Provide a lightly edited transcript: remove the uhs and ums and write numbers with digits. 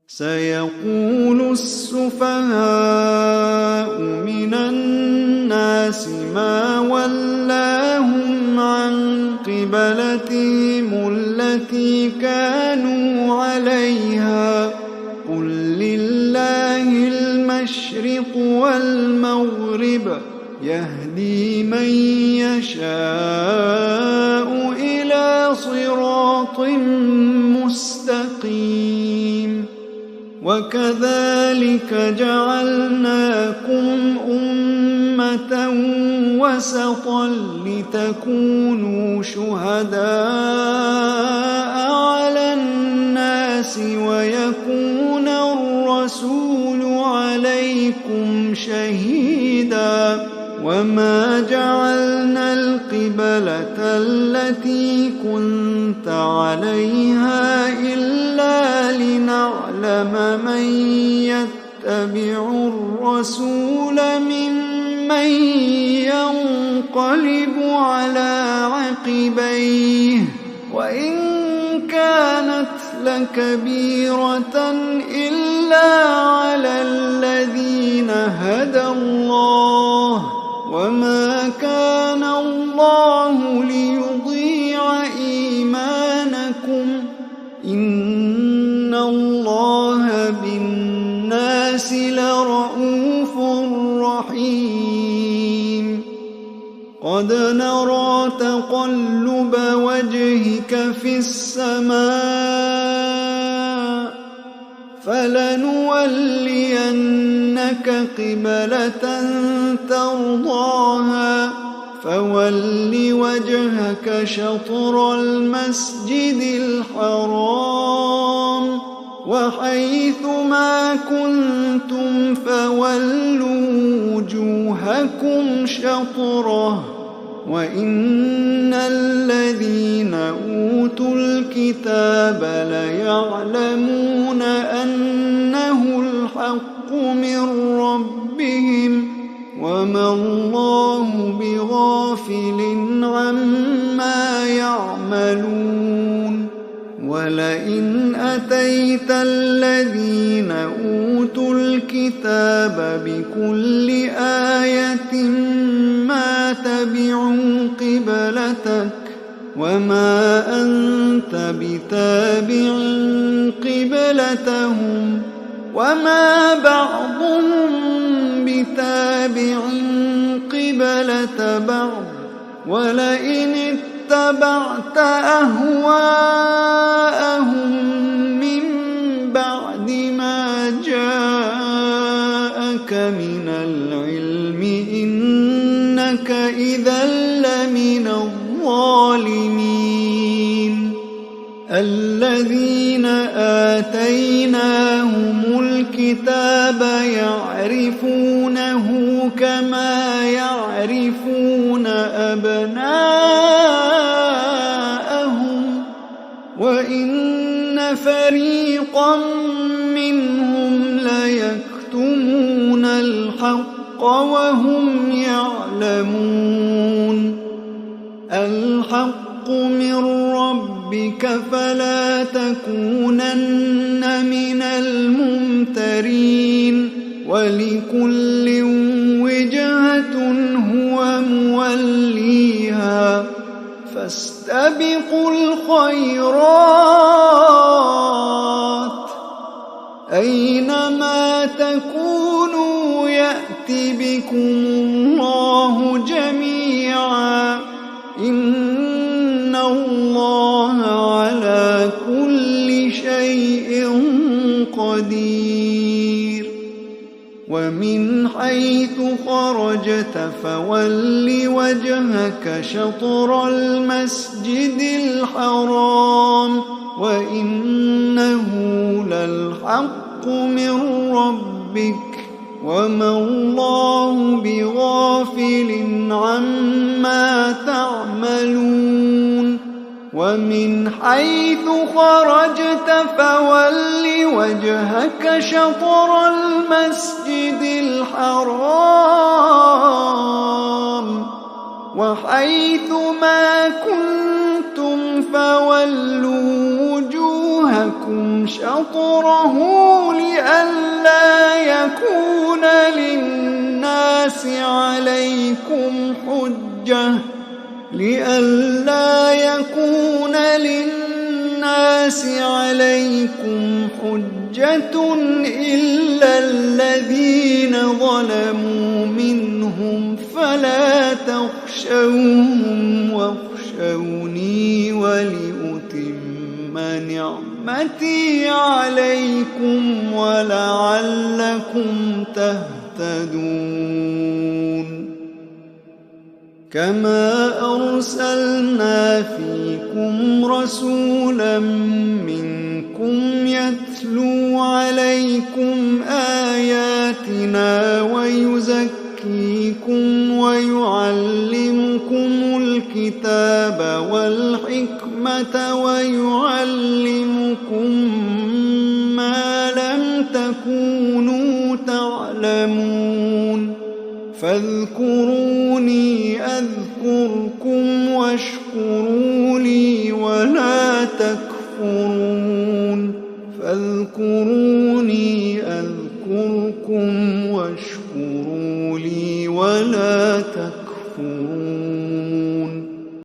سيقول السفهاء من الناس ما ولاهم عن قبلتهم التي كانوا عليها قل لله المشرق والمغرب يهدي من يشاء إلى صراط مستقيم وكذلك جعلناكم أمة وسطا لتكونوا شهداء على الناس ويكون الرسول عليكم شهيدا وما جعلنا القبلة التي كنت عليها إلا لنعلم من يتبع الرسول ممن ينقلب على عقبيه وإن كانت لكبيرة إلا على الذين هدى الله وما كان الله ليضيع إيمانكم إن الله بالناس لرءوف رحيم قد نرى تقلب وجهك في السماء فلنولينك قبلة ترضاها فول وجهك شطر المسجد الحرام وحيث ما كنتم فولوا وجوهكم شطره وإن الذين أوتوا الكتاب ليعلمون أنه الحق من ربهم وما الله بغافل عما يعملون ولئن أتيت الذين أوتوا الكتاب بكل آية ما تبعوا قبلتك وما أنت بتابع قبلتهم وما بعضهم بتابع قبلة بعض ولئن اتبعت أهواءهم من بعد ما جاءك من العلم إنك إذا لمن الظالمين الذين آتيناهم الكتاب يعرفونه كما يعرفون أبناءهم وإن فريقا منهم ليكتمون الحق وهم يعلمون الحق من ربك فلا تكونن من الممترين ولكل وجهة هو موليها فاستبقوا الخيرات أينما تكونوا يأت بكم الله جميعا إن الله على كل شيء قدير ومن حيث خرجت فول وجهك شطر المسجد الحرام وإنه للحق من ربك وما الله بغافل عما تعملون ومن حيث خرجت فول وجهك شطر المسجد الحرام وحيث ما كنتم فولوا وجوهكم شطره لئلا يكون للناس عليكم حجة إلا الذين ظلموا منهم فلا تخشوهم واخشوني ولأتم نعمتي عليكم ولعلكم تهتدون. كما أرسلنا فيكم رسولا منكم يتلو عليكم آياتنا ويزكيكم ويعلمكم الكتاب والحكمة ويعلمكم ما لم تكونوا تعلمون. فاذكروني أذكركم واشكروا لي ولا تكفرون. فاذكروني أذكركم واشكروا لي ولا تكفرون.